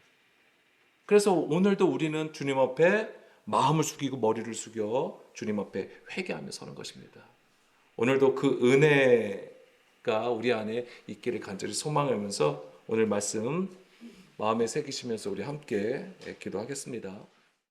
그래서 오늘도 우리는 주님 앞에 마음을 숙이고 머리를 숙여 주님 앞에 회개하며 서는 것입니다. 오늘도 그 은혜가 우리 안에 있기를 간절히 소망하면서 오늘 말씀 마음에 새기시면서 우리 함께 기도하겠습니다.